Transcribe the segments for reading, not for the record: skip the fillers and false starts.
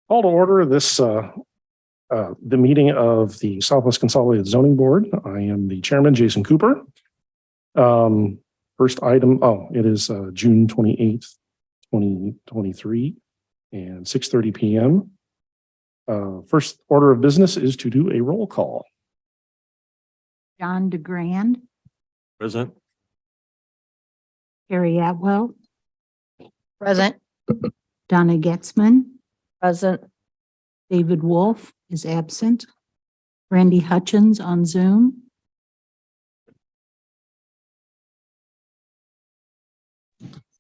Call to order the meeting of the Southwest Consolidated Zoning Board. I am the chairman, Jason Cooper. First item, it is June 28th, 2023 and 6:30 p.m. First order of business is to do a roll call. John DeGrand, Present. Harry Atwell, Present. Donna Getzman, Present. David Wolf is absent. Randy Hutchins on Zoom.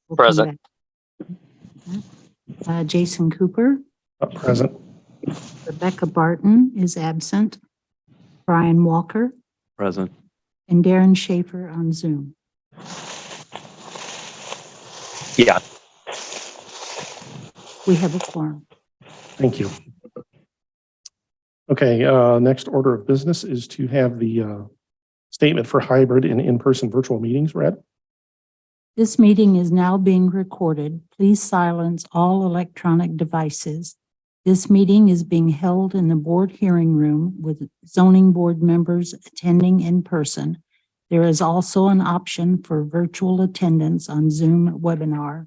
We'll come Present. back. Jason Cooper, Present. Rebecca Barton is absent. Brian Walker Present. and Darren Schaefer on Zoom. Yeah. We have a quorum. Thank you. Okay, next order of business is to have the statement for hybrid and in-person virtual meetings read. This meeting is now being recorded. Please silence all electronic devices. This meeting is being held in the board hearing room with zoning board members attending in person. There is also an option for virtual attendance on Zoom webinar.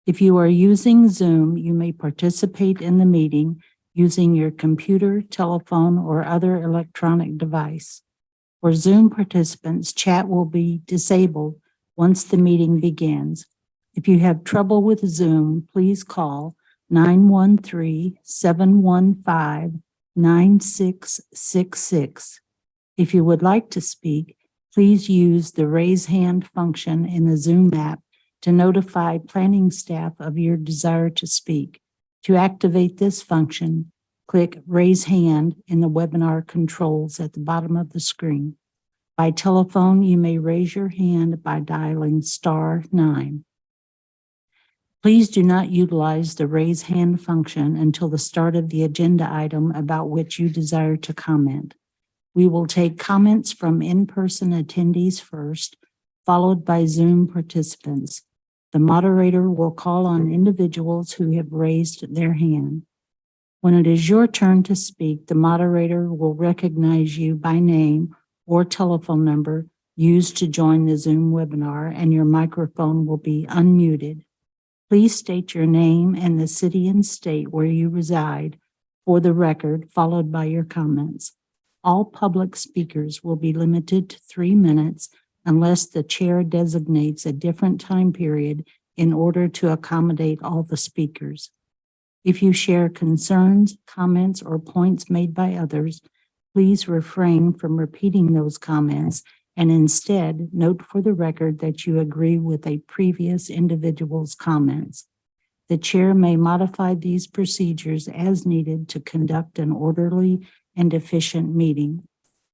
If you are using Zoom, you may participate in the meeting using your computer, telephone, or other electronic device. For Zoom participants, chat will be disabled once the meeting begins. If you have trouble with Zoom, please call 913-715-9666. If you would like to speak, please use the raise hand function in the Zoom app to notify planning staff of your desire to speak. To activate this function, click raise hand in the webinar controls at the bottom of the screen. By telephone, you may raise your hand by dialing *9. Please do not utilize the raise hand function until the start of the agenda item about which you desire to comment. We will take comments from in-person attendees first, followed by Zoom participants. The moderator will call on individuals who have raised their hand. When it is your turn to speak, the moderator will recognize you by name or telephone number used to join the Zoom webinar, and your microphone will be unmuted. Please state your name and the city and state where you reside for the record, followed by your comments. All public speakers will be limited to 3 minutes unless the chair designates a different time period in order to accommodate all the speakers. If you share concerns, comments, or points made by others, please refrain from repeating those comments and instead note for the record that you agree with a previous individual's comments. The chair may modify these procedures as needed to conduct an orderly and efficient meeting.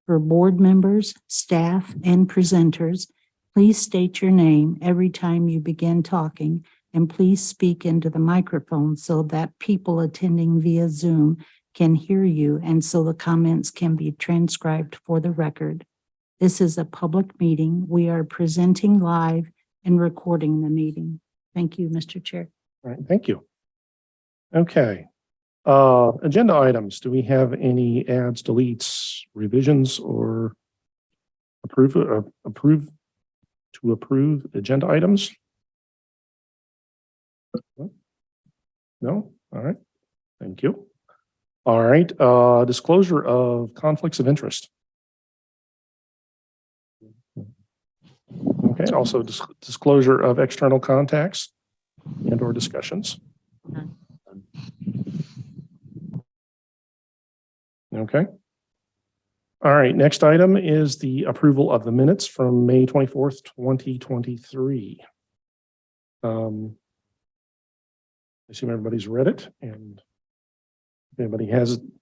For board members, staff, and presenters, please state your name every time you begin talking, and please speak into the microphone so that people attending via Zoom can hear you and so the comments can be transcribed for the record. This is a public meeting. We are presenting live and recording the meeting. Thank you, Mr. Chair. All right, thank you. Okay. Agenda items. Do we have any adds, deletes, revisions, or approve agenda items? No? All right. Thank you. All right. Disclosure of conflicts of interest. Okay. Also disclosure of external contacts and or discussions. Okay. All right. Next item is the approval of the minutes from May 24th, 2023. I assume everybody's read it, and if anybody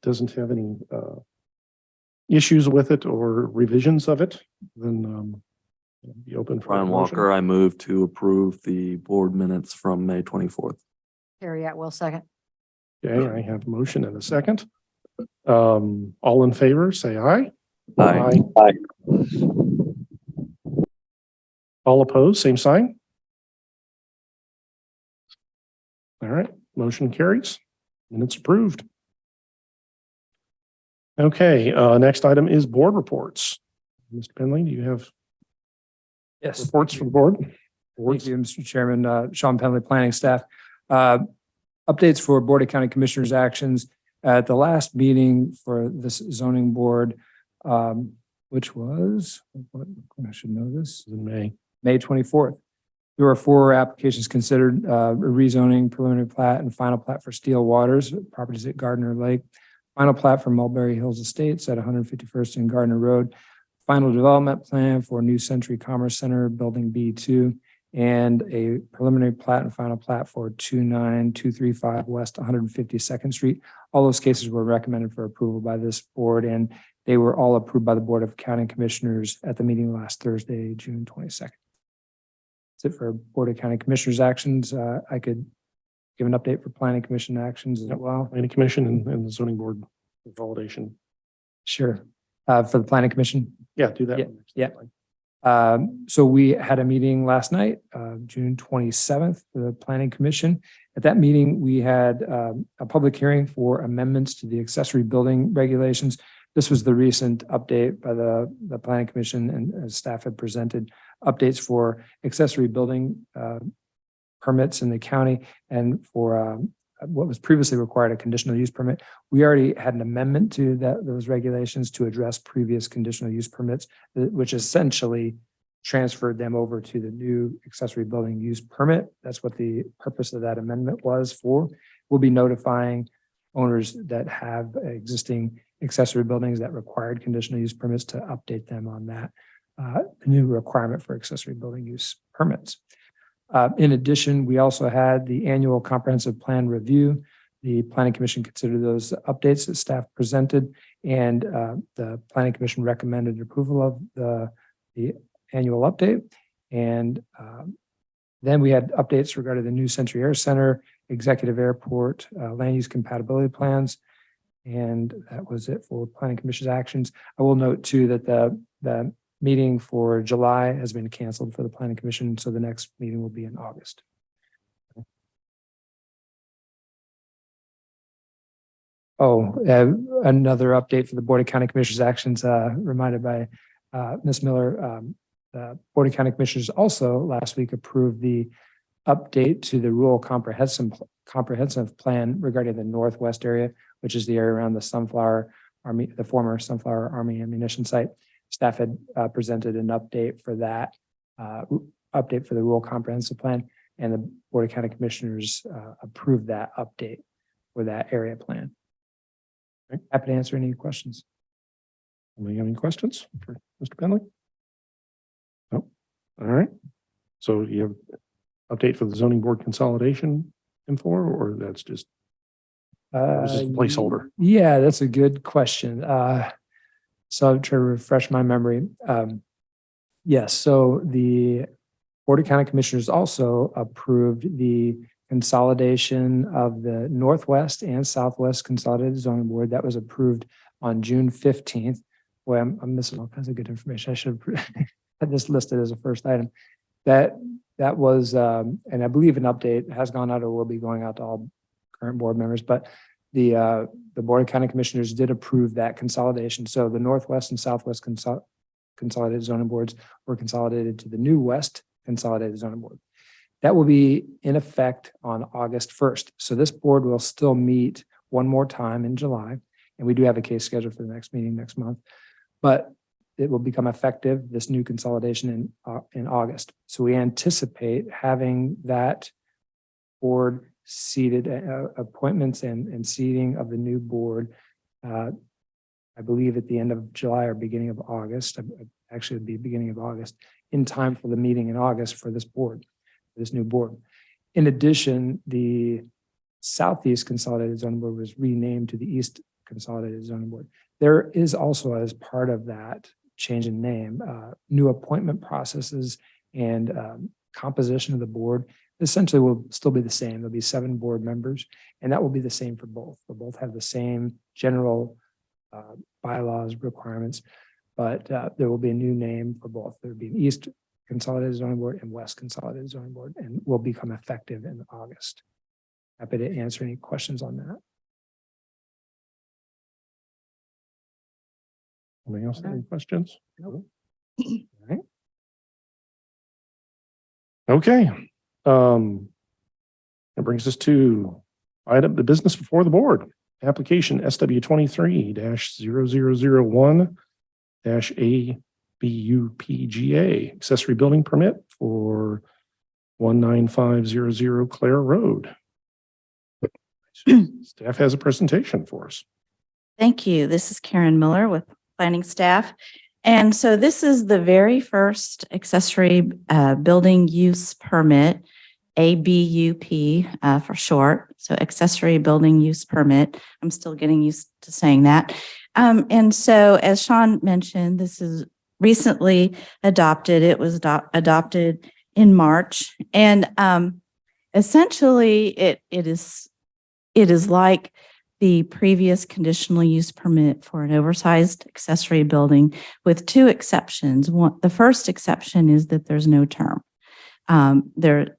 doesn't have any issues with it or revisions of it, then be open for Brian a motion. Walker, I move to approve the board minutes from May 24th. Harry Atwell, second. Okay, I have a motion and a second. All in favor, say aye. Aye. All opposed, same sign. All right, motion carries. Minutes approved. Okay, next item is board reports. Mr. Penley, do you have Yes. reports from the board? Thank you, Mr. Chairman. Sean Penley, planning staff. Updates for Board of County Commissioners actions at the last meeting for this zoning board, which was, I should know this, In May. May 24th. There were 4 applications considered, rezoning, preliminary plat, and final plat for Steel Waters, properties at Gardner Lake. Final plat for Mulberry Hills Estates at 151st and Gardner Road. Final development plan for New Century Commerce Center, Building B2, and a preliminary plat and final plat for 29235 West 152nd Street. All those cases were recommended for approval by this board, and they were all approved by the Board of County Commissioners at the meeting last Thursday, June 22nd. That's it for Board of County Commissioners actions. I could give an update for Planning Commission actions as well. Planning Commission and the zoning board consolidation. Sure. For the Planning Commission. Yeah, do that. Yeah, one next. yeah. So we had a meeting last night, June 27th, the Planning Commission. At that meeting, we had a public hearing for amendments to the accessory building regulations. This was the recent update by the Planning Commission, and as staff had presented updates for accessory building permits in the county, and for what was previously required, a conditional use permit. We already had an amendment to those regulations to address previous conditional use permits, which essentially transferred them over to the new accessory building use permit. That's what the purpose of that amendment was for. We'll be notifying owners that have existing accessory buildings that required conditional use permits to update them on that, the new requirement for accessory building use permits. In addition, we also had the annual comprehensive plan review. The Planning Commission considered those updates that staff presented, and the Planning Commission recommended approval of the annual update. And then we had updates regarding the New Century Air Center, Executive Airport, land use compatibility plans. And that was it for Planning Commission's actions. I will note too that the meeting for July has been canceled for the Planning Commission, so the next meeting will be in August. Oh, another update for the Board of County Commissioners actions, reminded by Ms. Miller. The Board of County Commissioners also last week approved the update to the rural comprehensive plan regarding the Northwest area, which is the area around the Sunflower Army, the former Sunflower Army ammunition site. Staff had presented an update for that, update for the rural comprehensive plan, and the Board of County Commissioners approved that update for that area plan. Okay. Happy to answer any questions. Anybody have any questions for Mr. Penley? No. All right. So you have update for the zoning board consolidation info, or that's just was this a placeholder? Yeah, that's a good question. So I'll try to refresh my memory. Yes, so the Board of County Commissioners also approved the consolidation of the Northwest and Southwest Consolidated Zoning Board. That was approved on June 15th. Boy, I'm missing all kinds of good information. I should have had this listed as a first item. That was, and I believe an update has gone out or will be going out to all current board members, but the Board of County Commissioners did approve that consolidation. So the Northwest and Southwest Consolidated Zoning Boards were consolidated to the new West Consolidated Zoning Board. That will be in effect on August 1st. So this board will still meet one more time in July, and we do have a case scheduled for the next meeting next month, but it will become effective, this new consolidation in August. So we anticipate having that board seated, appointments and seating of the new board, I believe at the end of July or beginning of August. Actually, it'd be beginning of August, in time for the meeting in August for this board, this new board. In addition, the Southeast Consolidated Zoning Board was renamed to the East Consolidated Zoning Board. There is also, as part of that change in name, new appointment processes and composition of the board essentially will still be the same. There'll be 7 board members, and that will be the same for both. They'll both have the same general bylaws requirements, but there will be a new name for both. There will be an East Consolidated Zoning Board and West Consolidated Zoning Board, and will become effective in August. Happy to answer any questions on that. Anybody else have any questions? Nope. All right. Okay. That brings us to the business before the board. Application SW 23-0001 ABUPGA accessory building permit for 19500 Clare Road. Staff has a presentation for us. Thank you. This is Karen Miller with planning staff. And so this is the very first accessory building use permit, ABUP for short. So accessory building use permit. I'm still getting used to saying that. And so as Sean mentioned, this is recently adopted. It was adopted in March. And essentially it is like the previous conditional use permit for an oversized accessory building with two exceptions. The first exception is that there's no term. There's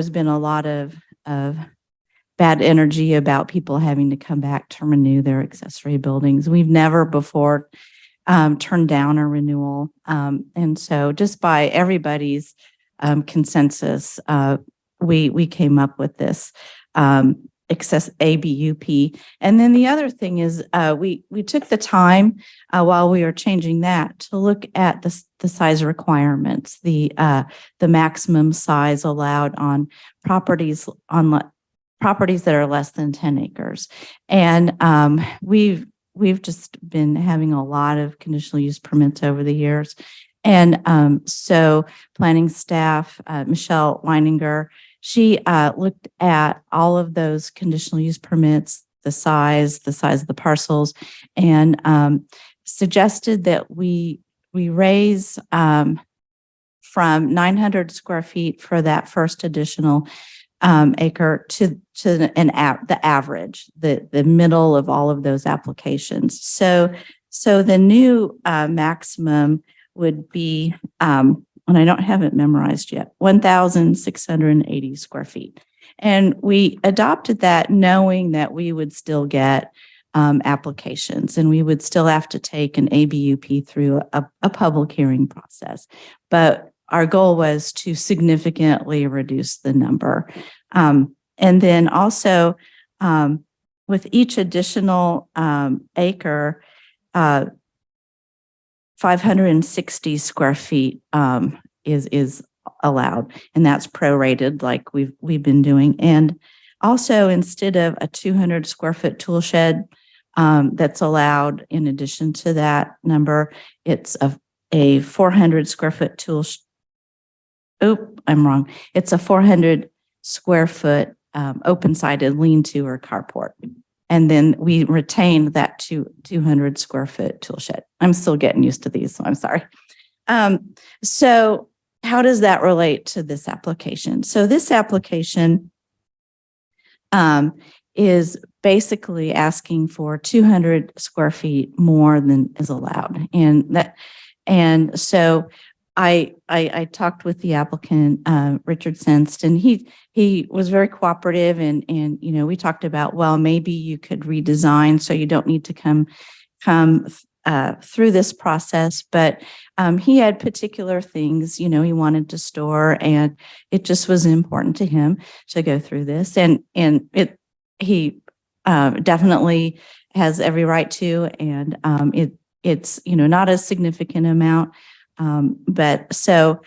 been a lot of bad energy about people having to come back to renew their accessory buildings. We've never before turned down a renewal. And so just by everybody's consensus, we came up with this ABUP. And then the other thing is we took the time while we were changing that to look at the size requirements, the maximum size allowed on properties that are less than 10 acres. And we've just been having a lot of conditional use permits over the years. And so planning staff, Michelle Weininger, she looked at all of those conditional use permits, the size of the parcels, and suggested that we raise from 900 square feet for that first additional acre to the average, the middle of all of those applications. So the new maximum would be, and I don't have it memorized yet, 1,680 square feet. And we adopted that knowing that we would still get applications and we would still have to take an ABUP through a public hearing process. But our goal was to significantly reduce the number. And then also with each additional acre, 560 square feet is allowed, and that's prorated like we've been doing. And also, instead of a 200 square foot tool shed that's allowed in addition to that number, it's a 400 square foot tool. I'm wrong. It's a 400 square foot open-sided lean-to or carport. And then we retain that 200 square foot tool shed. I'm still getting used to these, so I'm sorry. So how does that relate to this application? So this application is basically asking for 200 square feet more than is allowed. And so I talked with the applicant, Richard Senst, and he was very cooperative and we talked about, well, maybe you could redesign so you don't need to come through this process. But he had particular things, he wanted to store, and it just was important to him to go through this. And he definitely has every right to, and it's not a significant amount. But so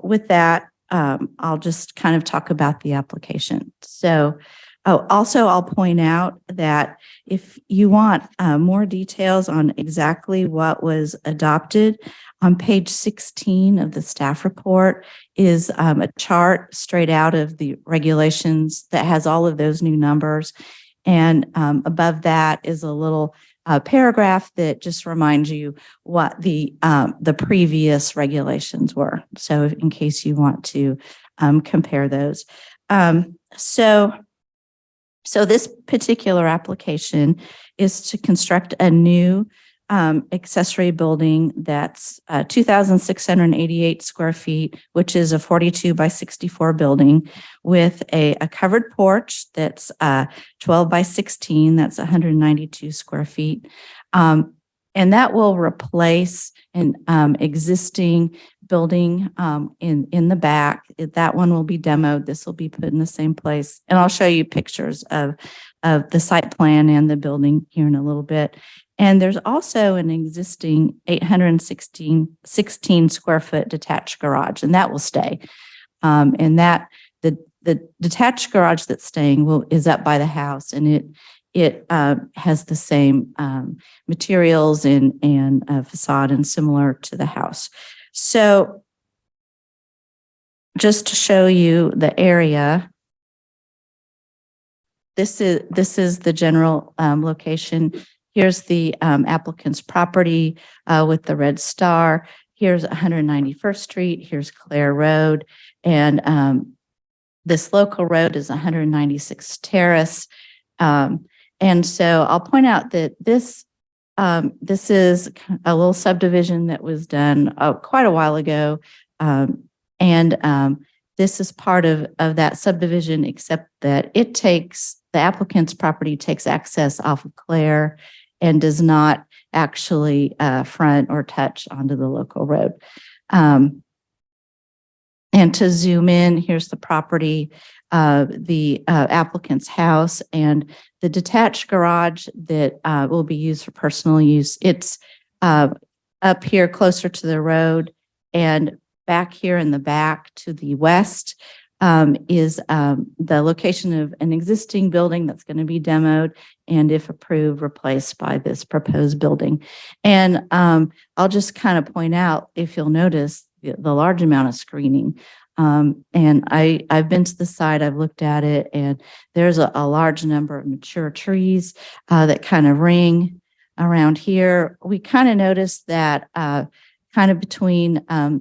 with that, I'll just kind of talk about the application. So also I'll point out that if you want more details on exactly what was adopted, on page 16 of the staff report is a chart straight out of the regulations that has all of those new numbers. And above that is a little paragraph that just reminds you what the previous regulations were. So in case you want to compare those. So this particular application is to construct a new accessory building that's 2,688 square feet, which is a 42 by 64 building with a covered porch that's 12 by 16, that's 192 square feet. And that will replace an existing building in the back. That one will be demoed. This will be put in the same place. And I'll show you pictures of the site plan and the building here in a little bit. And there's also an existing 816 square foot detached garage, and that will stay. And that the detached garage that's staying is up by the house, and it has the same materials and facade and similar to the house. So just to show you the area, this is the general location. Here's the applicant's property with the red star. Here's 191st Street. Here's Clare Road. And this local road is 196th Terrace. And so I'll point out that this is a little subdivision that was done quite a while ago. This is part of that subdivision, except that the applicant's property takes access off of Clare and does not actually front or touch onto the local road. And to zoom in, here's the property, the applicant's house, and the detached garage that will be used for personal use. It's up here closer to the road, and back here in the back to the west is the location of an existing building that's going to be demoed and, if approved, replaced by this proposed building. And I'll just kind of point out, if you'll notice, the large amount of screening. And I've been to the site, I've looked at it, and there's a large number of mature trees that kind of ring around here. We kind of noticed that kind of between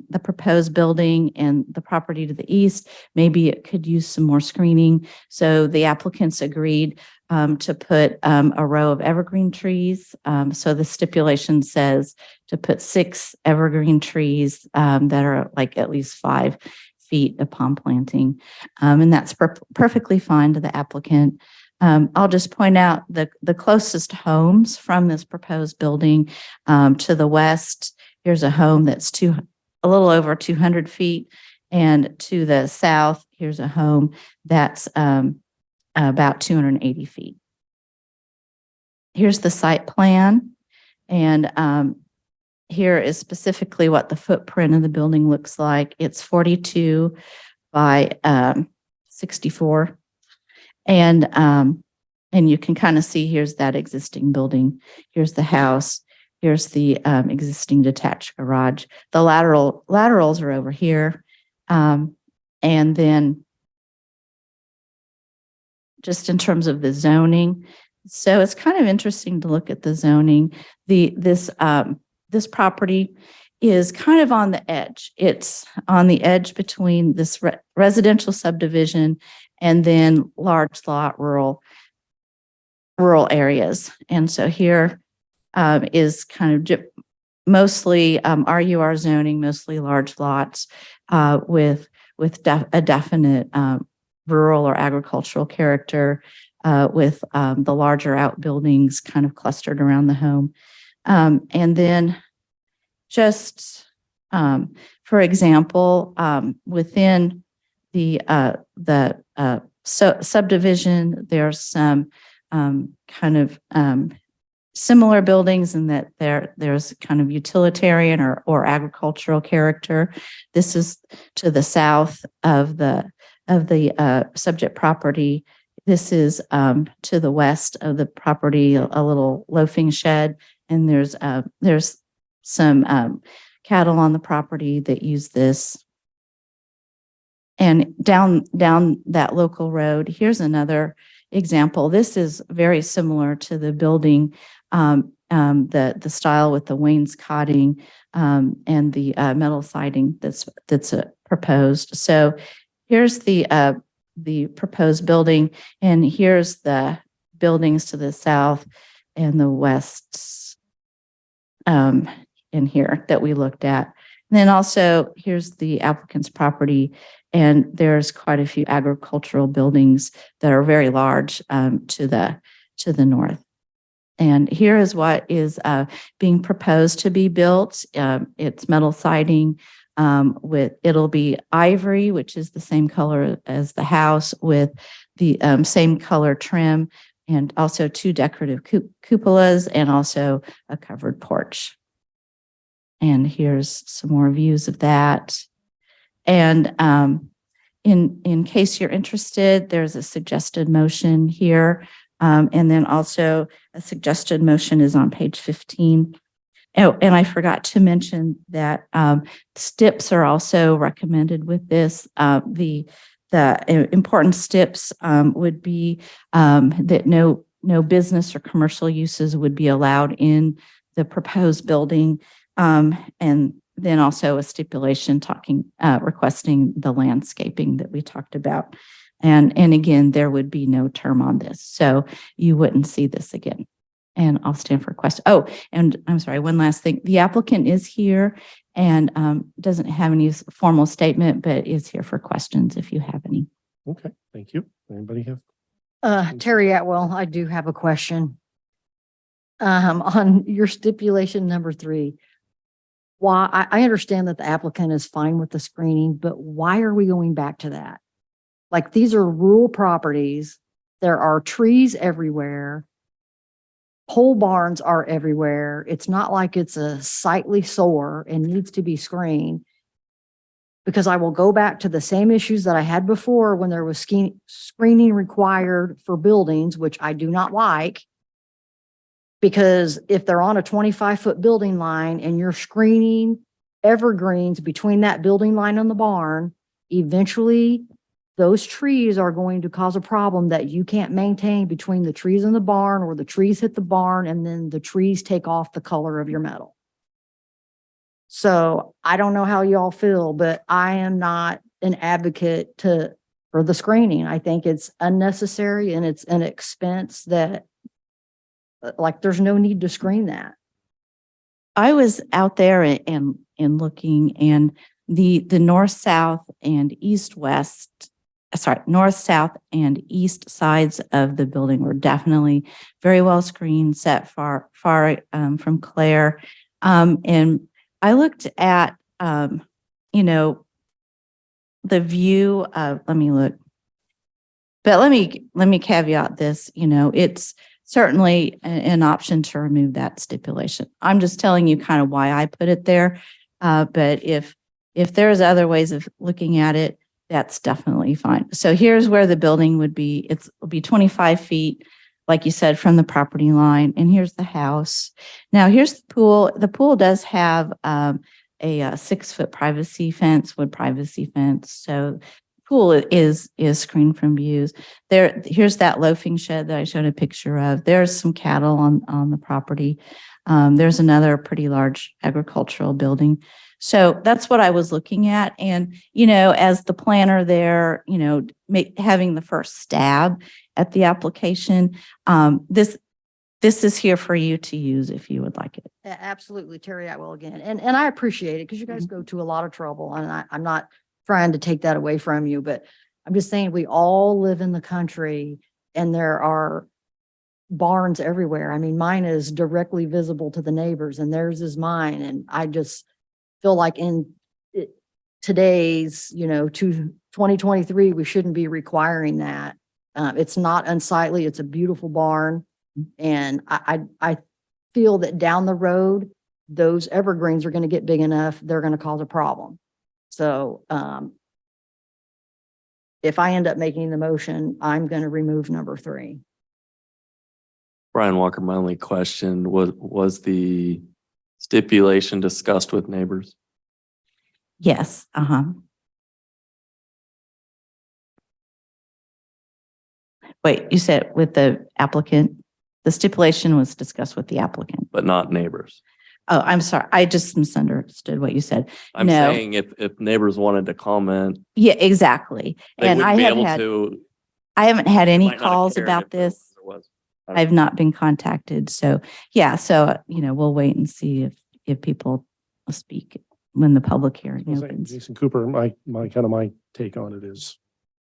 the proposed building and the property to the east, maybe it could use some more screening. So the applicants agreed to put a row of evergreen trees. So the stipulation says to put 6 evergreen trees that are like at least 5 feet upon planting. And that's perfectly fine to the applicant. I'll just point out the closest homes from this proposed building to the west. Here's a home that's a little over 200 feet. And to the south, here's a home that's about 280 feet. Here's the site plan. And here is specifically what the footprint of the building looks like. It's 42 by 64. And you can kind of see, here's that existing building. Here's the house. Here's the existing detached garage. The laterals are over here. And then just in terms of the zoning, so it's kind of interesting to look at the zoning. This property is kind of on the edge. It's on the edge between this residential subdivision and then large lot rural areas. And so here is kind of mostly RUR zoning, mostly large lots with a definite rural or agricultural character with the larger outbuildings kind of clustered around the home. And then just for example, within the subdivision, there's some kind of similar buildings in that there's kind of utilitarian or agricultural character. This is to the south of the subject property. This is to the west of the property, a little loafing shed, and there's some cattle on the property that use this. And down that local road, here's another example. This is very similar to the building, the style with the wainscoting and the metal siding that's proposed. So here's the proposed building, and here's the buildings to the south and the west in here that we looked at. And then also here's the applicant's property, and there's quite a few agricultural buildings that are very large to the north. And here is what is being proposed to be built. It's metal siding it'll be ivory, which is the same color as the house, with the same color trim, and also 2 decorative cupolas and also a covered porch. And here's some more views of that. And in case you're interested, there's a suggested motion here. And then also a suggested motion is on page 15. Oh, and I forgot to mention that STIPs are also recommended with this. The important STIPs would be that no business or commercial uses would be allowed in the proposed building. And then also a stipulation requesting the landscaping that we talked about. And again, there would be no term on this, so you wouldn't see this again. And I'll stand for questions. Oh, and I'm sorry, one last thing. The applicant is here and doesn't have any formal statement, but is here for questions if you have any. Okay, thank you. Anybody have? Terry Atwell, I do have a question. On your stipulation number 3, why, I understand that the applicant is fine with the screening, but why are we going back to that? Like, these are rural properties. There are trees everywhere. Pole barns are everywhere. It's not like it's a sightly sore and needs to be screened. Because I will go back to the same issues that I had before when there was screening required for buildings, which I do not like. Because if they're on a 25-foot building line and you're screening evergreens between that building line and the barn, eventually those trees are going to cause a problem that you can't maintain between the trees and the barn, or the trees hit the barn and then the trees take off the color of your metal. So I don't know how y'all feel, but I am not an advocate for the screening. I think it's unnecessary and it's an expense that, like, there's no need to screen that. I was out there and looking, and the north, south, and north, south, and east sides of the building were definitely very well screened, set far from glare. And I looked at, the view of, let me look. But let me caveat this, it's certainly an option to remove that stipulation. I'm just telling you kind of why I put it there. But if there's other ways of looking at it, that's definitely fine. So here's where the building would be. It'll be 25 feet, like you said, from the property line. And here's the house. Now here's the pool. The pool does have a 6-foot privacy fence, wood privacy fence. So pool is screened from views. Here's that loafing shed that I showed a picture of. There's some cattle on the property. There's another pretty large agricultural building. So that's what I was looking at. And, as the planner there, having the first stab at the application, this is here for you to use if you would like it. Absolutely, Terry Atwell again. And I appreciate it because you guys go to a lot of trouble, and I'm not trying to take that away from you, but I'm just saying we all live in the country and there are barns everywhere. I mean, mine is directly visible to the neighbors and theirs is mine. And I just feel like in today's, 2023, we shouldn't be requiring that. It's not unsightly. It's a beautiful barn. And I feel that down the road, those evergreens are going to get big enough, they're going to cause a problem. So if I end up making the motion, I'm going to remove number 3. Brian Walker, my only question was the stipulation discussed with neighbors? Yes. Wait, you said with the applicant? The stipulation was discussed with the applicant. But not neighbors. Oh, I'm sorry. I just misunderstood what you said. I'm No. saying if neighbors wanted to comment, Yeah, exactly. they And wouldn't I be have able had, to. I haven't had any might not calls care about if there this. was. I've not been contacted. So yeah, so, we'll wait and see if people speak when the public hearing I was saying, opens. Jason Cooper, my take on it is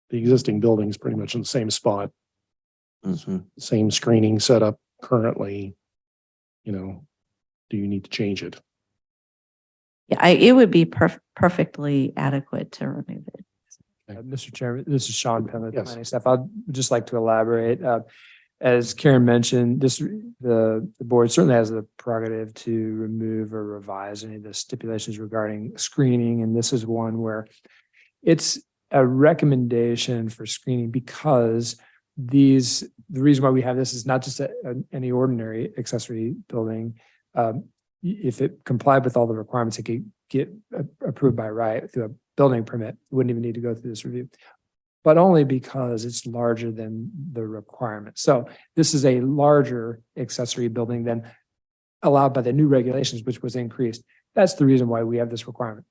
the existing building is pretty much in the same spot, Mhm. same screening setup currently. do you need to change it? Yeah, it would be perfectly adequate to remove it. Mr. Chairman, this is Sean Penn, Yes. planning staff. I'd just like to elaborate. As Karen mentioned, the board certainly has the prerogative to remove or revise any of the stipulations regarding screening, and this is one where it's a recommendation for screening because the reason why we have this is not just any ordinary accessory building. If it complied with all the requirements, it could get approved by right through a building permit. It wouldn't even need to go through this review, but only because it's larger than the requirement. So this is a larger accessory building than allowed by the new regulations, which was increased. That's the reason why we have this requirement.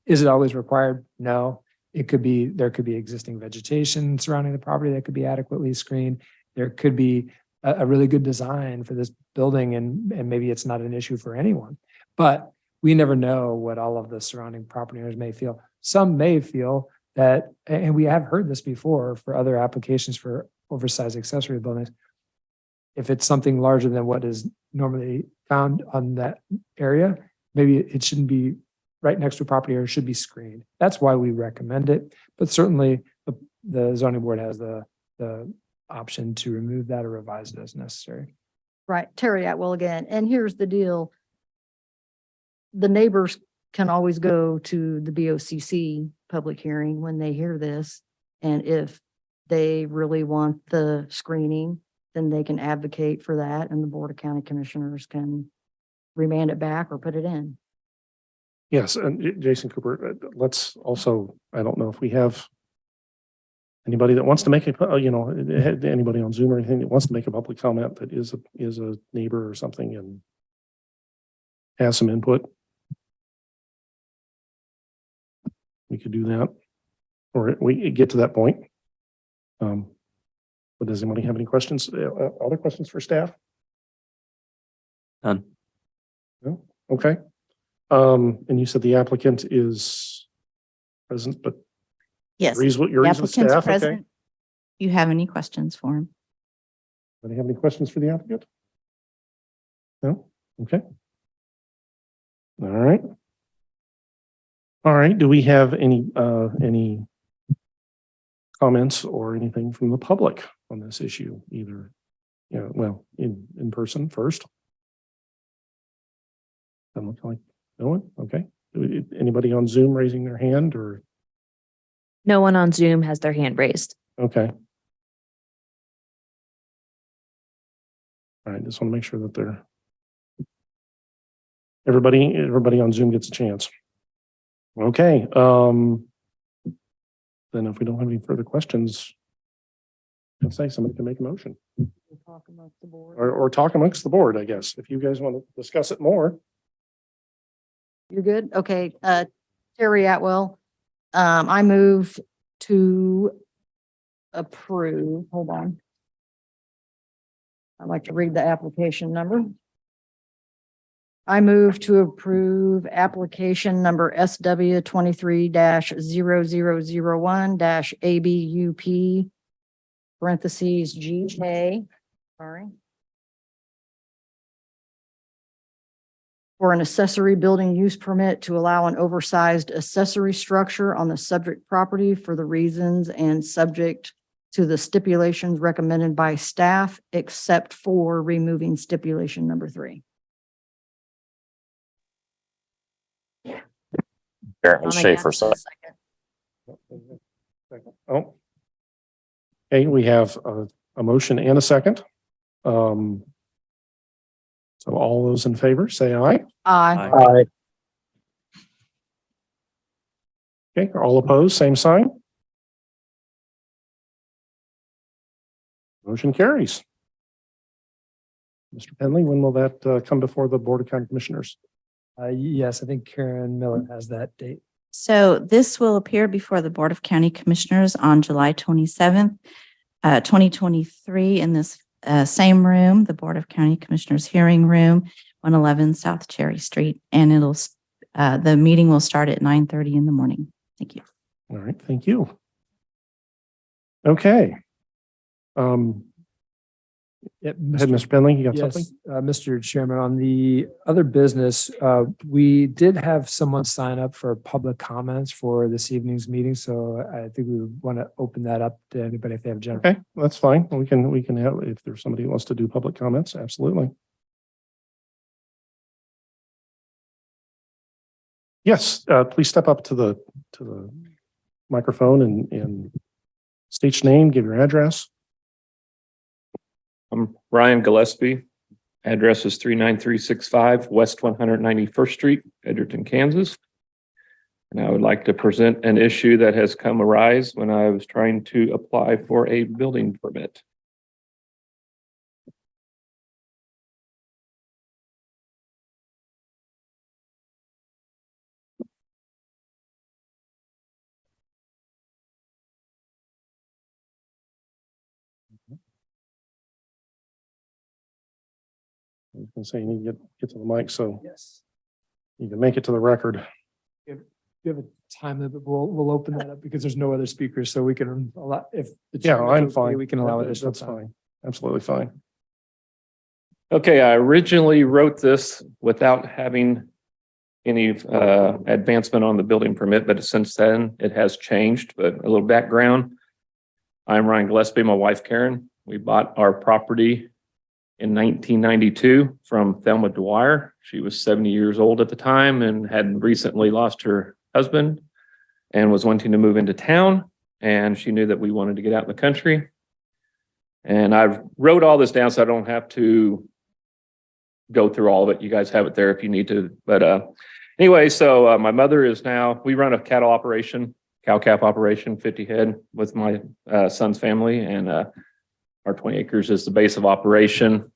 Is it always required? No. There could be existing vegetation surrounding the property that could be adequately screened. There could be a really good design for this building, and maybe it's not an issue for anyone. But we never know what all of the surrounding property owners may feel. Some may feel that, and we have heard this before for other applications for oversized accessory buildings, if it's something larger than what is normally found on that area, maybe it shouldn't be right next to a property or it should be screened. That's why we recommend it. But certainly the zoning board has the option to remove that or revise it as necessary. Right, Terry Atwell again. And here's the deal. The neighbors can always go to the BOCC public hearing when they hear this. And if they really want the screening, then they can advocate for that and the Board of County Commissioners can remand it back or put it in. Yes, and Jason Cooper, let's also, I don't know if we have anybody that wants to make anybody on Zoom or anything that wants to make a public comment that is a neighbor or something and has some input. We could do that, or we get to that point. But does anybody have any questions? Other questions for staff? None. No? Okay. And you said the applicant is present, but Yes. agrees with The your with applicant's staff. Okay. present. You have any questions for him? Do you have any questions for the applicant? No? Okay. All right. All right. Do we have any comments or anything from the public on this issue? Either, in person first. Doesn't look like no one. Okay. Anybody on Zoom raising their hand or? No one on Zoom has their hand raised. Okay. All right. Just want to make sure that everybody on Zoom gets a chance. Okay. Then if we don't have any further questions, let's say somebody can make a motion Talk amongst the board. or talk amongst the board, I guess, if you guys want to discuss it more. You're good? Okay, Terry Atwell, I move to approve, hold on. I'd like to read the application number. I move to approve application number SW 23-0001 ABUP parentheses GK, sorry. For an accessory building use permit to allow an oversized accessory structure on the subject property for the reasons and subject to the stipulations recommended by staff, except for removing stipulation number 3. Aaron Schaefer, Second. Oh. Okay, we have a motion and a second. So all those in favor, say aye. Aye. Aye. Okay, all opposed, same sign. Motion carries. Mr. Penley, when will that come before the Board of County Commissioners? Yes, I think Karen Miller has that date. So this will appear before the Board of County Commissioners on July 27th, 2023 in this same room, the Board of County Commissioners hearing room, 111 South Cherry Street. And the meeting will start at 9:30 in the morning. Thank you. All right, thank you. Okay. Yep, Ahead, Mr. Penley, you got something? Yes, Mr. Chairman, on the other business, we did have someone sign up for public comments for this evening's meeting, so I think we would want to open that up to anybody if they have general. Okay, that's fine. We can have, if there's somebody who wants to do public comments, absolutely. Yes, please step up to the microphone and state your name, give your address. I'm Ryan Gillespie. Address is 39365 West 191st Street, Edgerton, Kansas. And I would like to present an issue that has come arise when I was trying to apply for a building permit. I was gonna say, you need to get to the mic so Yes. you can make it to the record. If you have a time limit, we'll open that up because there's no other speakers, so we can allow, if. the Yeah, chairman's I'm okay, fine. We can allow That- additional That's time. fine. Absolutely fine. Okay, I originally wrote this without having any advancement on the building permit, but since then it has changed. But a little background. I'm Ryan Gillespie, my wife Karen. We bought our property in 1992 from Thelma Dwyer. She was 70 years old at the time and had recently lost her husband and was wanting to move into town. And she knew that we wanted to get out in the country. And I wrote all this down so I don't have to go through all of it. You guys have it there if you need to. But anyway, so my mother is now, we run a cattle operation, cow calf operation, 50 head with my son's family. And our 20 acres is the base of operation.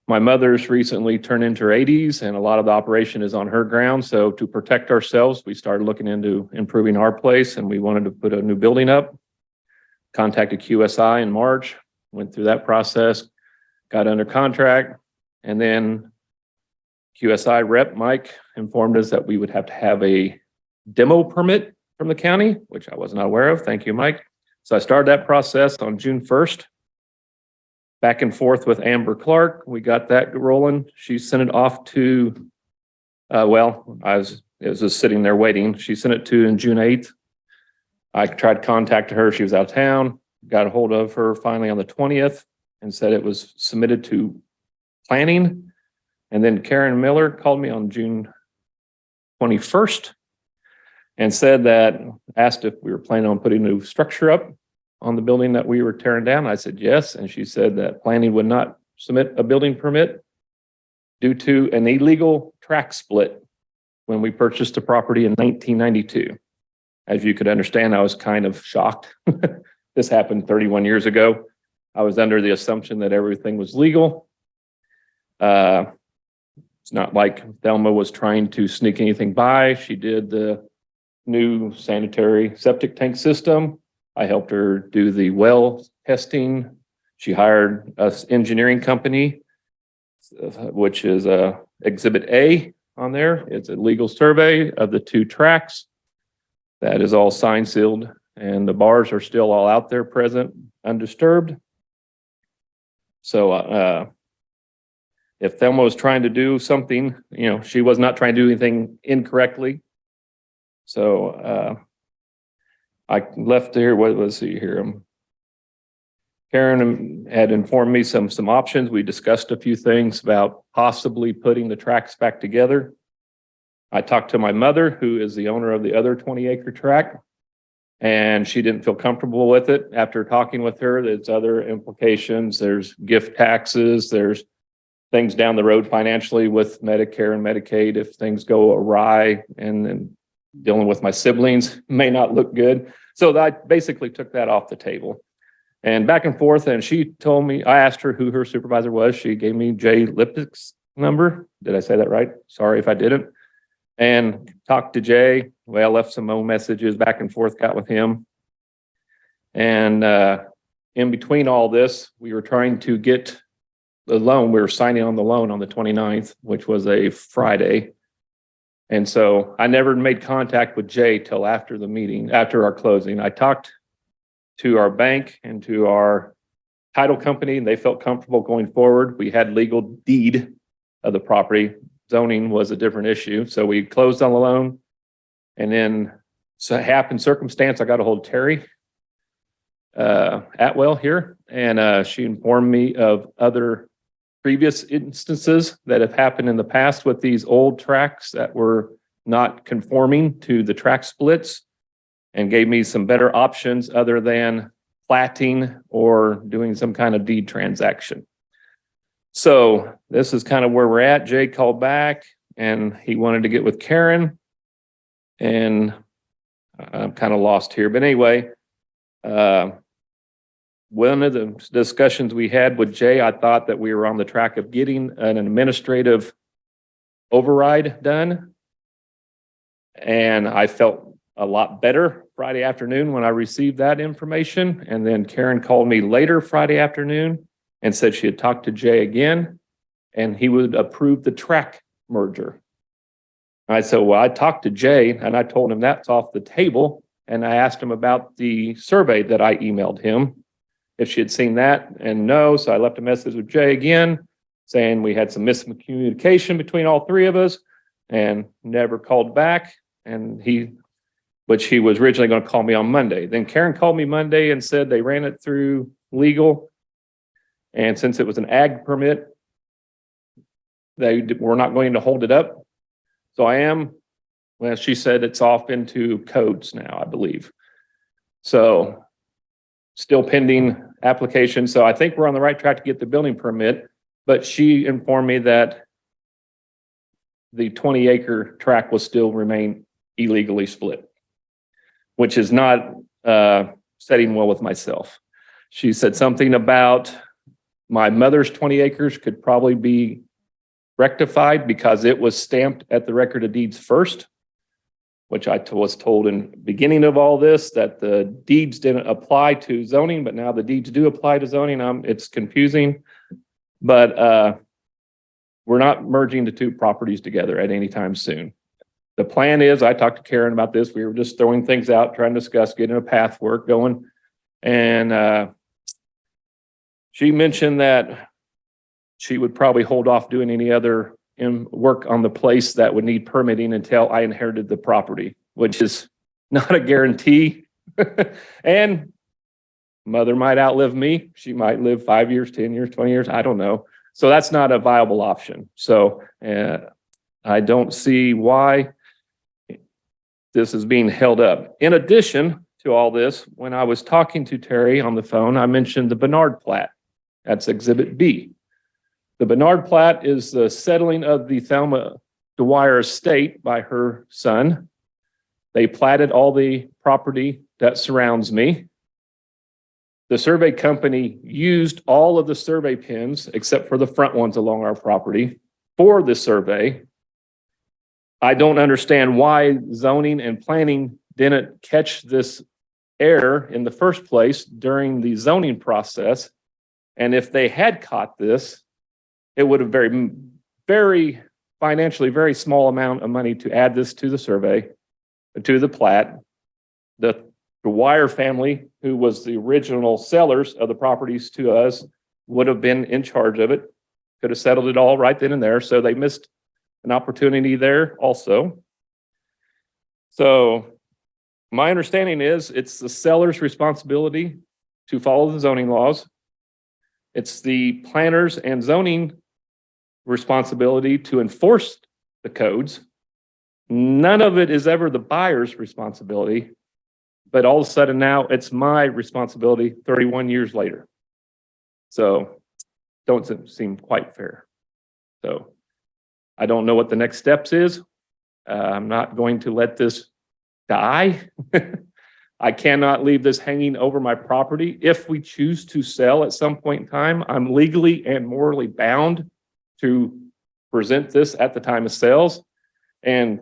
My mother's recently turned into her 80s and a lot of the operation is on her ground. So to protect ourselves, we started looking into improving our place and we wanted to put a new building up. Contacted QSI in March, went through that process, got under contract, and then QSI rep Mike informed us that we would have to have a demo permit from the county, which I was not aware of. Thank you, Mike. So I started that process on June 1st. Back and forth with Amber Clark. We got that rolling. She sent it off to, it was just sitting there waiting. She sent it to in June 8th. I tried contacting her. She was out of town. Got a hold of her finally on the 20th and said it was submitted to planning. And then Karen Miller called me on June 21st and said that, asked if we were planning on putting a new structure up on the building that we were tearing down. I said yes. And she said that planning would not submit a building permit due to an illegal track split when we purchased the property in 1992. As you could understand, I was kind of shocked. This happened 31 years ago. I was under the assumption that everything was legal. It's not like Thelma was trying to sneak anything by. She did the new sanitary septic tank system. I helped her do the well testing. She hired an engineering company, which is Exhibit A on there. It's a legal survey of the two tracks. That is all signed, sealed, and the bars are still all out there present, undisturbed. So if Thelma was trying to do something, she was not trying to do anything incorrectly. So I left here, what was he here? Karen had informed me some options. We discussed a few things about possibly putting the tracks back together. I talked to my mother, who is the owner of the other 20-acre tract, and she didn't feel comfortable with it. After talking with her, there's other implications. There's gift taxes. There's things down the road financially with Medicare and Medicaid if things go awry, and dealing with my siblings may not look good. So I basically took that off the table. And back and forth, and she told me, I asked her who her supervisor was. She gave me Jay Lipnick's number. Did I say that right? Sorry if I didn't. And talked to Jay. Well, left some more messages back and forth, got with him. And in between all this, we were trying to get the loan. We were signing on the loan on the 29th, which was a Friday. And so I never made contact with Jay till after the meeting, after our closing. I talked to our bank and to our title company and they felt comfortable going forward. We had legal deed of the property. Zoning was a different issue. So we closed on the loan. And then so it happened circumstance, I got a hold of Terry Atwell here, and she informed me of other previous instances that have happened in the past with these old tracks that were not conforming to the track splits, and gave me some better options other than platting or doing some kind of deed transaction. So this is kind of where we're at. Jay called back and he wanted to get with Karen, and I'm kind of lost here. But anyway, one of the discussions we had with Jay, I thought that we were on the track of getting an administrative override done. And I felt a lot better Friday afternoon when I received that information. And then Karen called me later Friday afternoon and said she had talked to Jay again and he would approve the track merger. I said, well, I talked to Jay and I told him that's off the table. And I asked him about the survey that I emailed him, if she had seen that, and no. So I left a message with Jay again saying we had some miscommunication between all three of us, and never called back. And which he was originally going to call me on Monday. Then Karen called me Monday and said they ran it through legal. And since it was an ag permit, they were not going to hold it up. So well, she said it's off into codes now, I believe. So still pending application. So I think we're on the right track to get the building permit, but she informed me that the 20-acre tract will still remain illegally split, which is not setting well with myself. She said something about my mother's 20 acres could probably be rectified because it was stamped at the record of deeds first, which I was told in the beginning of all this that the deeds didn't apply to zoning, but now the deeds do apply to zoning. It's confusing, but we're not merging the two properties together at any time soon. The plan is, I talked to Karen about this. We were just throwing things out, trying to discuss getting a path work going. And she mentioned that she would probably hold off doing any other work on the place that would need permitting until I inherited the property, which is not a guarantee. And mother might outlive me. She might live 5 years, 10 years, 20 years. I don't know. So that's not a viable option. So I don't see why this is being held up. In addition to all this, when I was talking to Terry on the phone, I mentioned the Bernard plat. That's Exhibit B. The Bernard plat is the settling of the Thelma Dwyer estate by her son. They platted all the property that surrounds me. The survey company used all of the survey pins, except for the front ones along our property, for the survey. I don't understand why zoning and planning didn't catch this error in the first place during the zoning process. And if they had caught this, it would have very financially, very small amount of money to add this to the survey, to the plat. The Dwyer family, who was the original sellers of the properties to us, would have been in charge of it, could have settled it all right then and there. So they missed an opportunity there also. So my understanding is it's the seller's responsibility to follow the zoning laws. It's the planners and zoning responsibility to enforce the codes. None of it is ever the buyer's responsibility, but all of a sudden now it's my responsibility 31 years later. So don't seem quite fair. So I don't know what the next steps is. I'm not going to let this die. I cannot leave this hanging over my property. If we choose to sell at some point in time, I'm legally and morally bound to present this at the time of sales, and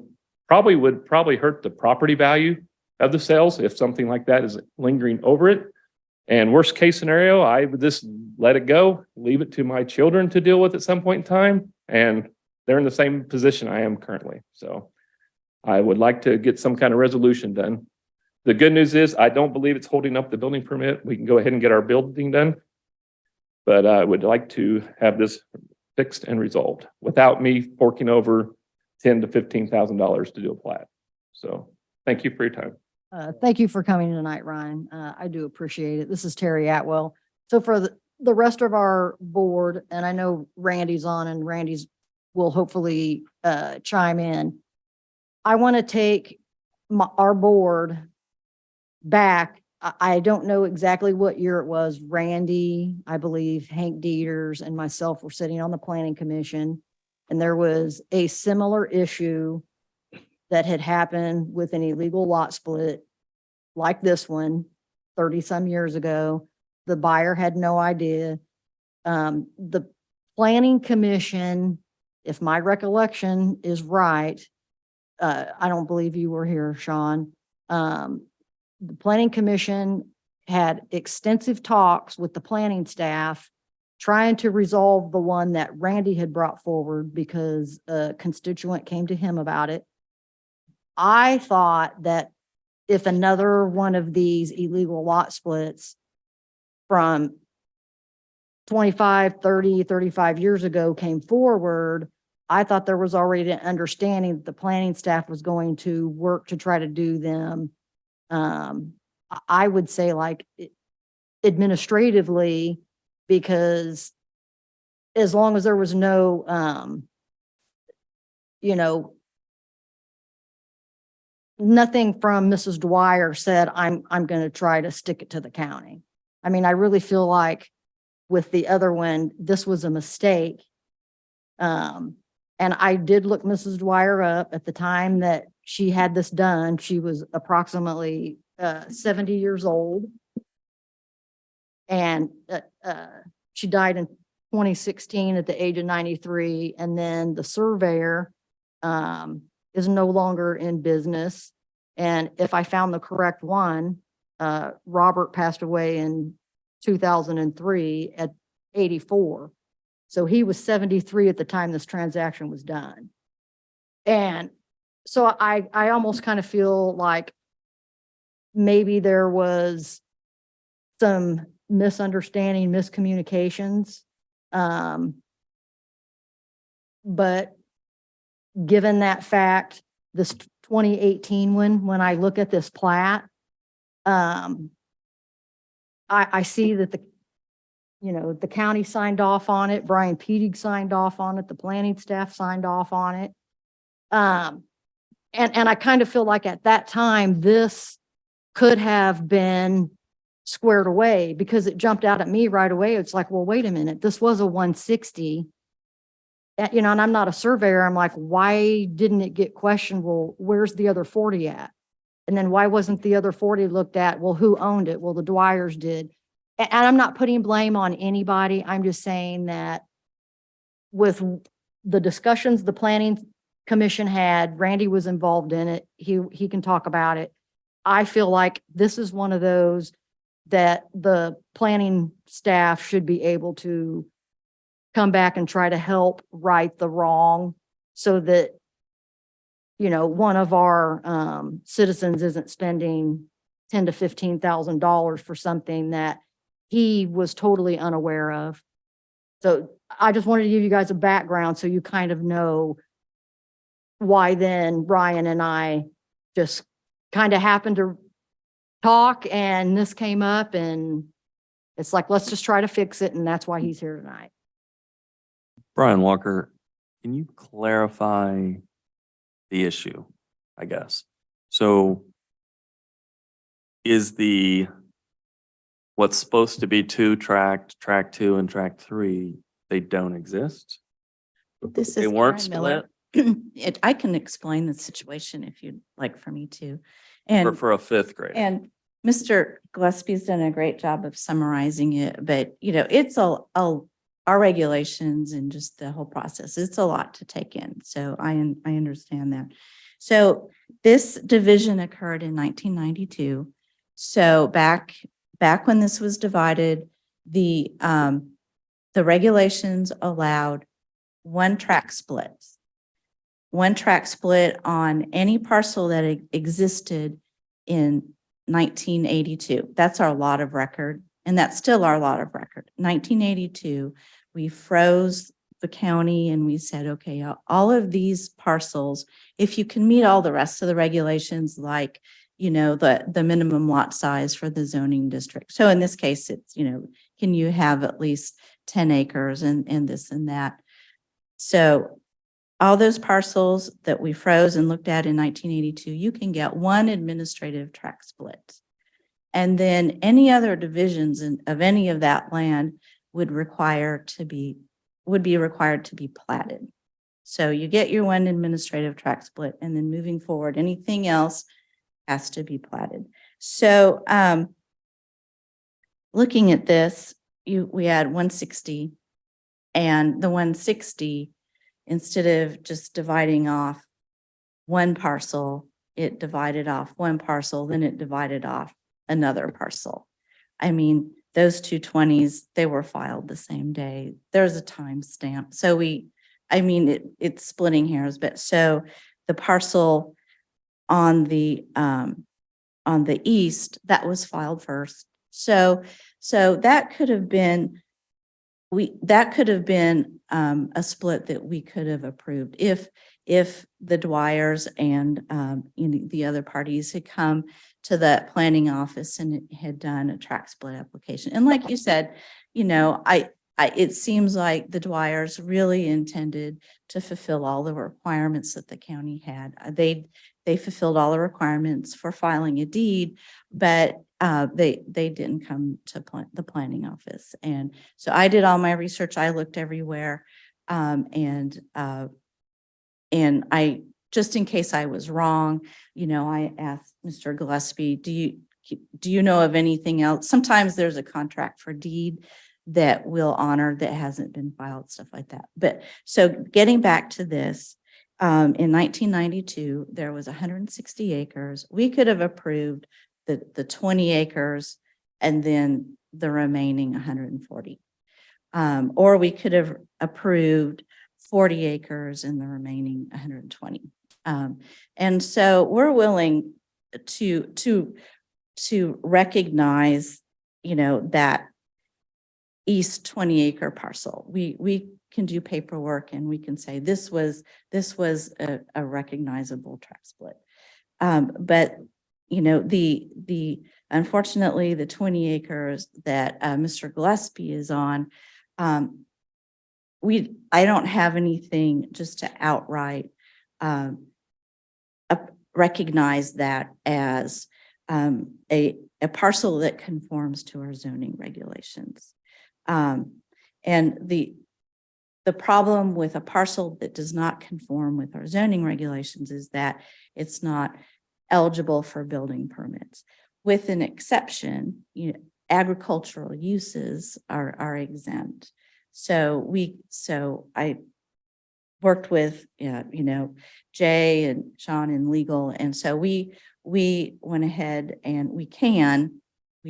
would hurt the property value of the sales if something like that is lingering over it. And worst case scenario, I would just let it go, leave it to my children to deal with at some point in time. And they're in the same position I am currently. So I would like to get some kind of resolution done. The good news is I don't believe it's holding up the building permit. We can go ahead and get our building done. But I would like to have this fixed and resolved without me forking over $10,000 to $15,000 to do a plat. So thank you for your time. Thank you for coming tonight, Ryan. I do appreciate it. This is Terry Atwell. So for the rest of our board, and I know Randy's on and Randy's will hopefully chime in. I want to take our board back. I don't know exactly what year it was. Randy, I believe Hank Dieters and myself were sitting on the planning commission, and there was a similar issue that had happened with an illegal lot split like this one 30 some years ago. The buyer had no idea. The planning commission, if my recollection is right, I don't believe you were here, Sean. The planning commission had extensive talks with the planning staff trying to resolve the one that Randy had brought forward because a constituent came to him about it. I thought that if another one of these illegal lot splits from 25, 30, 35 years ago came forward, I thought there was already an understanding that the planning staff was going to work to try to do them. I would say like administratively, because as long as there was no, nothing from Mrs. Dwyer said, I'm going to try to stick it to the county. I mean, I really feel like with the other one, this was a mistake. And I did look Mrs. Dwyer up at the time that she had this done. She was approximately 70 years old. And she died in 2016 at the age of 93. And then the surveyor is no longer in business. And if I found the correct one, Robert passed away in 2003 at 84. So he was 73 at the time this transaction was done. And so I almost kind of feel like maybe there was some misunderstanding, miscommunications. But given that fact, this 2018 one, when I look at this plat, I see that the county signed off on it. Brian Pedig signed off on it. The planning staff signed off on it. And I kind of feel like at that time, this could have been squared away because it jumped out at me right away. It's like, well, wait a minute, this was a 160. And I'm not a surveyor. I'm like, why didn't it get questioned? Well, where's the other 40 at? And then why wasn't the other 40 looked at? Well, who owned it? Well, the Dwyers did. And I'm not putting blame on anybody. I'm just saying that with the discussions the planning commission had, Randy was involved in it. He can talk about it. I feel like this is one of those that the planning staff should be able to come back and try to help right the wrong so that, one of our citizens isn't spending $10,000 to $15,000 for something that he was totally unaware of. So I just wanted to give you guys a background so you kind of know why then Ryan and I just kind of happened to talk and this came up and it's like, let's just try to fix it. And that's why he's here tonight. Brian Walker, can you clarify the issue, I guess? So is what's supposed to be track 2 and track 3, they don't exist? This They is weren't Karen Miller. split I can explain the situation if you'd like for me to. And for a 5th grade? And Mr. Gillespie's done a great job of summarizing it, but it's our regulations and just the whole process. It's a lot to take in. So I understand that. So this division occurred in 1992. So back when this was divided, the regulations allowed one track split on any parcel that existed in 1982. That's our lot of record. And that's still our lot of record. 1982, we froze the county and we said, okay, all of these parcels, if you can meet all the rest of the regulations, like, the minimum lot size for the zoning district. So in this case, it's, can you have at least 10 acres and this and that? So all those parcels that we froze and looked at in 1982, you can get one administrative tract split. And then any other divisions of any of that land would be required to be platted. So you get your one administrative tract split, and then moving forward, anything else has to be platted. So looking at this, we had 160, and the 160, instead of just dividing off one parcel, it divided off one parcel, then it divided off another parcel. I mean, those 220s, they were filed the same day. There's a timestamp. So it's splitting hairs, but so the parcel on the east, that was filed first. So that could have been a split that we could have approved if the Dwyers and the other parties had come to the planning office and it had done a tract split application. And like you said, it seems like the Dwyers really intended to fulfill all the requirements that the county had. They fulfilled all the requirements for filing a deed, but they didn't come to the planning office. And so I did all my research. I looked everywhere. And I, just in case I was wrong, I asked Mr. Gillespie, do you know of anything else? Sometimes there's a contract for deed that we'll honor that hasn't been filed, stuff like that. But so getting back to this, in 1992, there was 160 acres. We could have approved the 20 acres and then the remaining 140. Or we could have approved 40 acres and the remaining 120. And so we're willing to recognize, that east 20-acre parcel. We can do paperwork and we can say this was a recognizable tract split. But unfortunately the 20 acres that Mr. Gillespie is on, I don't have anything just to outright recognize that as a parcel that conforms to our zoning regulations. And the problem with a parcel that does not conform with our zoning regulations is that it's not eligible for building permits. With an exception, agricultural uses are exempt. So I worked with, Jay and Sean in legal. And so we went ahead and we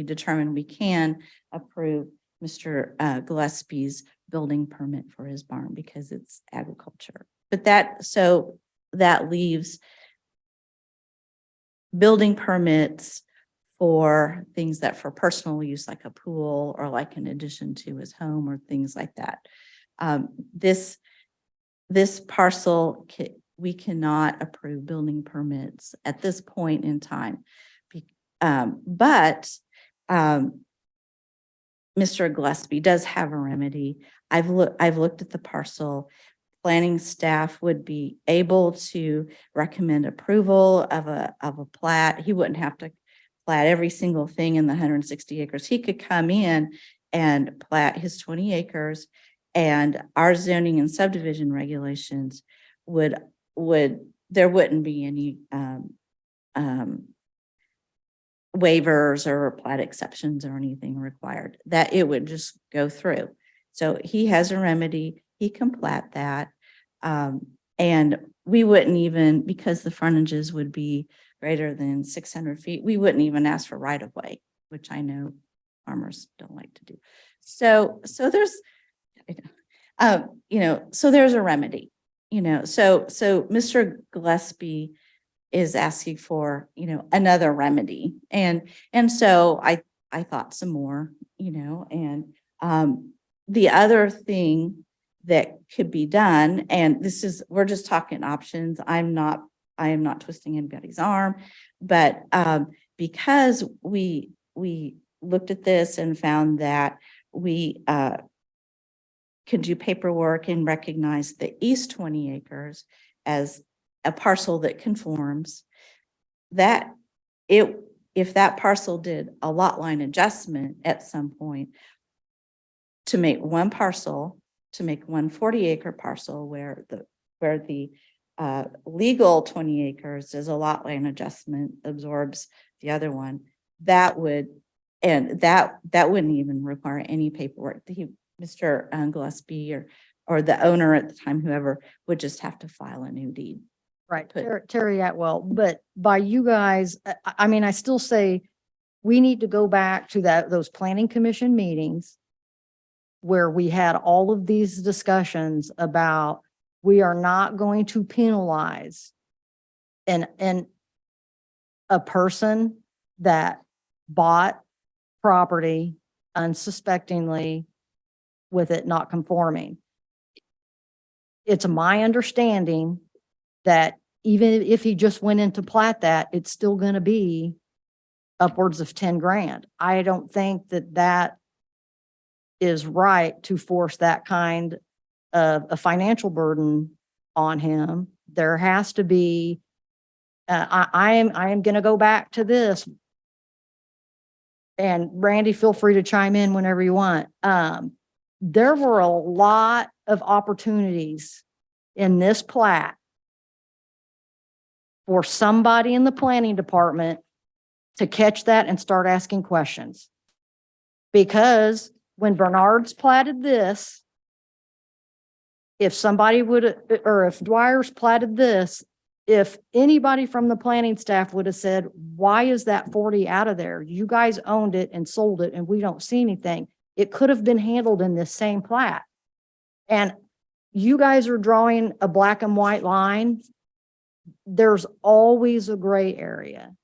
determined we can approve Mr. Gillespie's building permit for his barn because it's agriculture. But that leaves building permits for things that for personal use, like a pool or like an addition to his home or things like that. This parcel, we cannot approve building permits at this point in time. But Mr. Gillespie does have a remedy. I've looked at the parcel. Planning staff would be able to recommend approval of a plat. He wouldn't have to plat every single thing in the 160 acres. He could come in and plat his 20 acres, and our zoning and subdivision regulations there wouldn't be any waivers or plat exceptions or anything required, that it would just go through. So he has a remedy. He can plat that. And we wouldn't even, because the frontages would be greater than 600 feet, we wouldn't even ask for right of way, which I know farmers don't like to do. So there's, so there's a remedy, so Mr. Gillespie is asking for, another remedy. And so I I thought some more, and the other thing that could be done, and we're just talking options. I am not twisting anybody's arm, but because we looked at this and found that we can do paperwork and recognize the east 20 acres as a parcel that conforms, that if that parcel did a lot line adjustment at some point to make one 40-acre parcel where the legal 20 acres is a lot line adjustment absorbs the other one, that wouldn't even require any paperwork. Mr. Gillespie or the owner at the time, whoever, would just have to file a new deed. Right, Put- Terry Atwell, but by you guys, I mean, I still say we need to go back to those planning commission meetings where we had all of these discussions about we are not going to penalize a person that bought property unsuspectingly with it not conforming. It's my understanding that even if he just went into plat that, it's still going to be upwards of 10 grand. I don't think that is right to force that kind of a financial burden on him. There has to be, I am going to go back to this. And Randy, feel free to chime in whenever you want. There were a lot of opportunities in this plat for somebody in the planning department to catch that and start asking questions. Because when Bernard's platted this, if somebody would, or if Dwyer's platted this, if anybody from the planning staff would have said, why is that 40 out of there? You guys owned it and sold it and we don't see anything. It could have been handled in this same plat. And you guys are drawing a black and white line. There's always a gray area.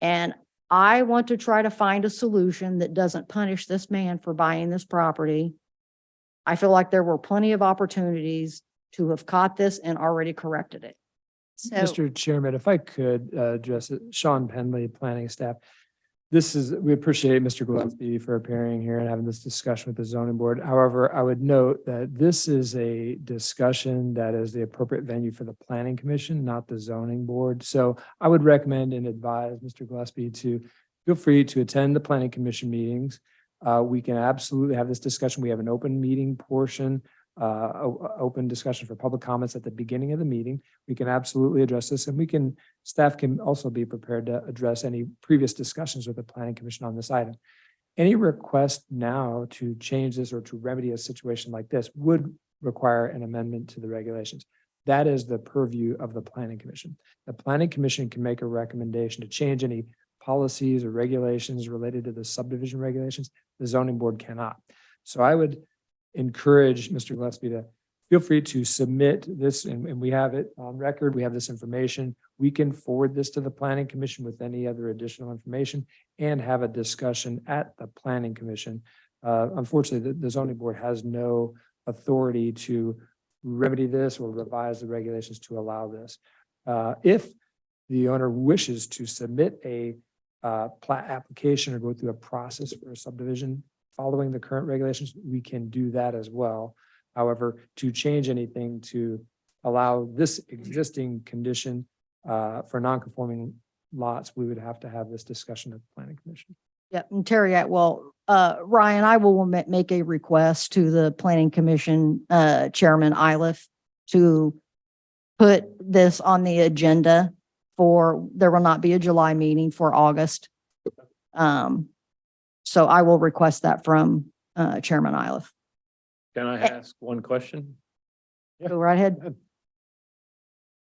And I want to try to find a solution that doesn't punish this man for buying this property. I feel like there were plenty of opportunities to have caught this and already corrected it. So, Mr. Chairman, if I could address it, Sean Penley, planning staff. We appreciate Mr. Gillespie for appearing here and having this discussion with the zoning board. However, I would note that this is a discussion that is the appropriate venue for the planning commission, not the zoning board. So I would recommend and advise Mr. Gillespie to feel free to attend the planning commission meetings. We can absolutely have this discussion. We have an open meeting portion, open discussion for public comments at the beginning of the meeting. We can absolutely address this, and staff can also be prepared to address any previous discussions with the planning commission on this item. Any request now to change this or to remedy a situation like this would require an amendment to the regulations. That is the purview of the planning commission. The planning commission can make a recommendation to change any policies or regulations related to the subdivision regulations. The zoning board cannot. So I would encourage Mr. Gillespie to feel free to submit this, and we have it on record. We have this information. We can forward this to the planning commission with any other additional information and have a discussion at the planning commission. Unfortunately, the zoning board has no authority to remedy this or revise the regulations to allow this. If the owner wishes to submit a plat application or go through a process for a subdivision following the current regulations, we can do that as well. However, to change anything to allow this existing condition for non-conforming lots, we would have to have this discussion at the planning commission. Yeah, and Terry Atwell, Ryan, I will make a request to the planning commission, Chairman Iliff, to put this on the agenda there will not be a July meeting for August. So I will request that from Chairman Iliff. Can I ask one question? Go right ahead.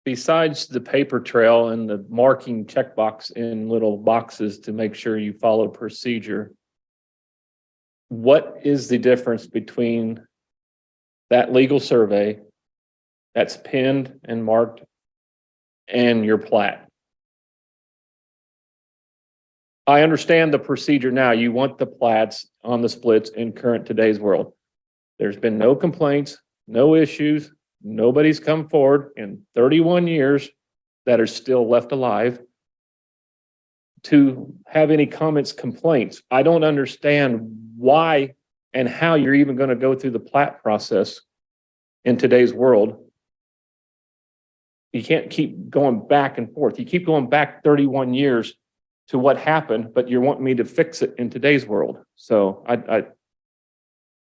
Besides the paper trail and the marking checkbox in little boxes to make sure you follow procedure, what is the difference between that legal survey that's pinned and marked and your plat? I understand the procedure now. You want the plats on the splits in current today's world. There's been no complaints, no issues. Nobody's come forward in 31 years that are still left alive to have any comments, complaints. I don't understand why and how you're even going to go through the plat process in today's world. You can't keep going back and forth. You keep going back 31 years to what happened, but you're wanting me to fix it in today's world. So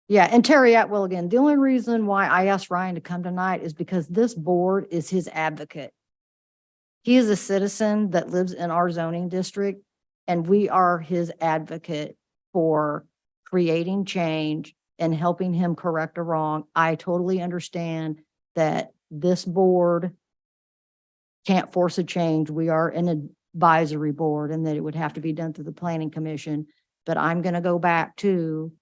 Yeah, and Terry Atwell again, the only reason why I asked Ryan to come tonight is because this board is his advocate. He is a citizen that lives in our zoning district, and we are his advocate for creating change and helping him correct a wrong. I totally understand that this board can't force a change. We are an advisory board and that it would have to be done through the planning commission. But I'm going to go back to,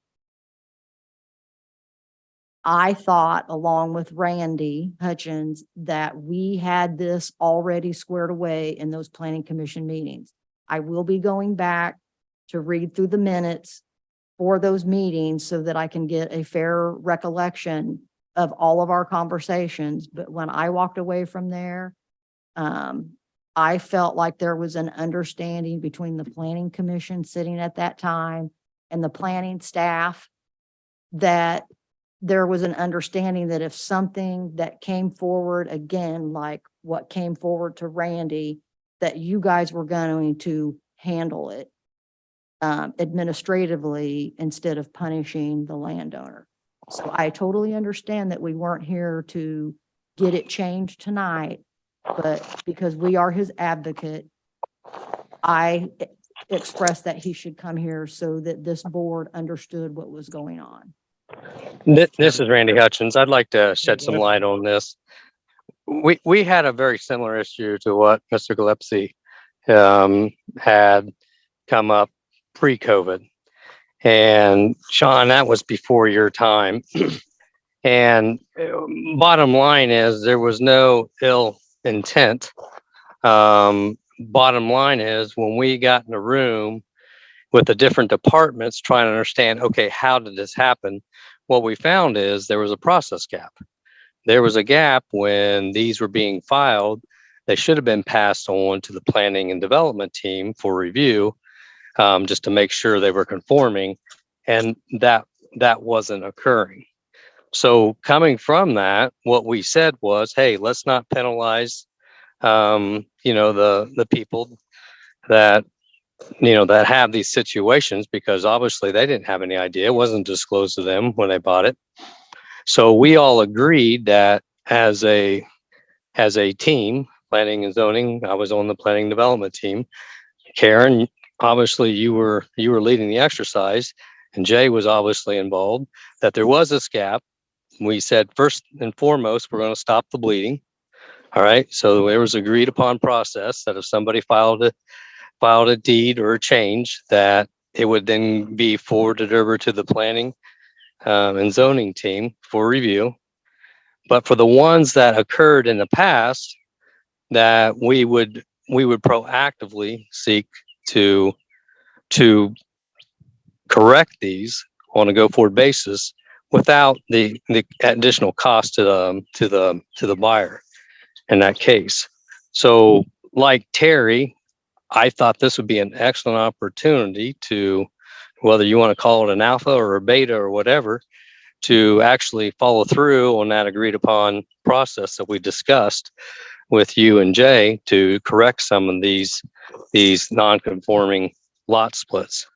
I thought, along with Randy Hutchins, that we had this already squared away in those planning commission meetings. I will be going back to read through the minutes for those meetings so that I can get a fair recollection of all of our conversations. But when I walked away from there, I felt like there was an understanding between the planning commission sitting at that time and the planning staff, that there was an understanding that if something that came forward again, like what came forward to Randy, that you guys were going to handle it administratively instead of punishing the landowner. So I totally understand that we weren't here to get it changed tonight, but because we are his advocate, I expressed that he should come here so that this board understood what was going on. This is Randy Hutchins. I'd like to shed some light on this. We had a very similar issue to what Mr. Gillespie had come up pre-COVID. And Sean, that was before your time. And bottom line is there was no ill intent. Bottom line is when we got in a room with the different departments trying to understand, okay, how did this happen? What we found is there was a process gap. There was a gap when these were being filed. They should have been passed on to the planning and development team for review, just to make sure they were conforming, and that wasn't occurring. So coming from that, what we said was, hey, let's not penalize, the people that that have these situations, because obviously they didn't have any idea. It wasn't disclosed to them when they bought it. So we all agreed that as a team, planning and zoning, I was on the planning development team. Karen, obviously you were leading the exercise, and Jay was obviously involved, that there was this gap. We said, first and foremost, we're going to stop the bleeding. All right. So there was agreed upon process that if somebody filed a deed or a change, that it would then be forwarded over to the planning and zoning team for review. But for the ones that occurred in the past, that we would proactively seek to correct these on a go forward basis without the additional cost to the buyer in that case. So like Terry, I thought this would be an excellent opportunity to, whether you want to call it an alpha or a beta or whatever, to actually follow through on that agreed upon process that we discussed with you and Jay to correct some of these non-conforming lot splits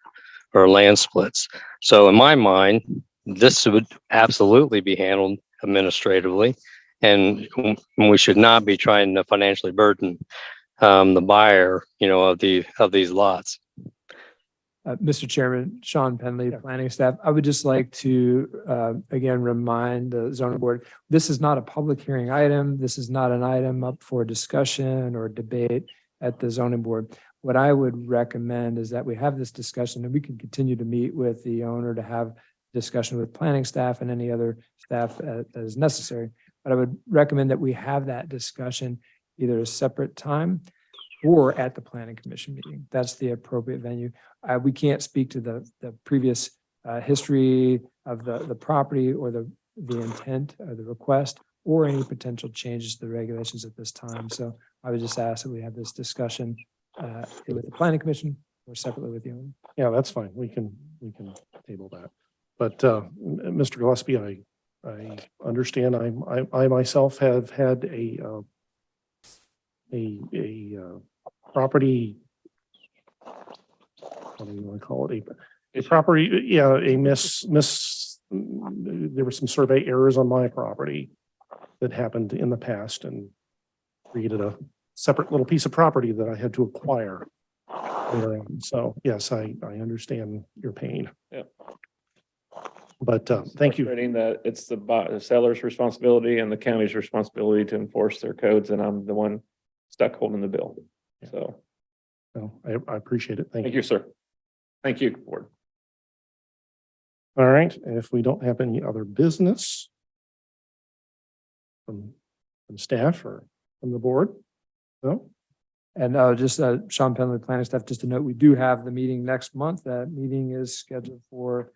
or land splits. So in my mind, this would absolutely be handled administratively, and we should not be trying to financially burden the buyer, of these lots. Mr. Chairman, Sean Penley, planning staff, I would just like to, again, remind the zoning board, this is not a public hearing item. This is not an item up for discussion or debate at the zoning board. What I would recommend is that we have this discussion, and we can continue to meet with the owner to have discussion with planning staff and any other staff that is necessary. But I would recommend that we have that discussion either a separate time or at the planning commission meeting. That's the appropriate venue. We can't speak to the previous history of the property or the intent of the request or any potential changes to the regulations at this time. So I would just ask that we have this discussion with the planning commission or separately with you. Yeah, that's fine. We can table that. But Mr. Gillespie, I understand. I myself have had a property, what do you want to call it? A property, yeah, there were some survey errors on my property that happened in the past and created a separate little piece of property that I had to acquire. So yes, I understand your pain. Yeah. But thank you. Frustrating that it's the seller's responsibility and the county's responsibility to enforce their codes, and I'm the one stuck holding the bill. So, No, I appreciate it. Thank thank you. you, sir. Thank you, board. All right, if we don't have any other business from staff or from the board, no? And just Sean Penley, planning staff, just to note, we do have the meeting next month. That meeting is scheduled for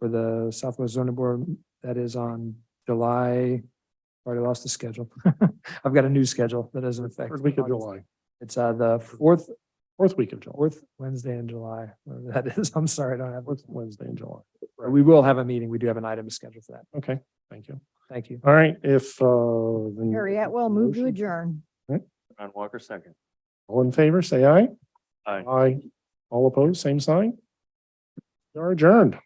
the Southwest Zoning Board. That is on July. Already lost the schedule. I've got a new schedule that doesn't affect. Third week of July, It's the fourth week of July, Wednesday in July. Whatever that is. I'm sorry, I don't have. fourth Wednesday in July. We will have a meeting. We do have an item scheduled for that. Okay, thank you. Thank you. All right, if then Harry Atwell, move to motion- adjourn. Brian Walker, second. All in favor, say aye. Aye. Aye. All opposed, same sign. We are adjourned.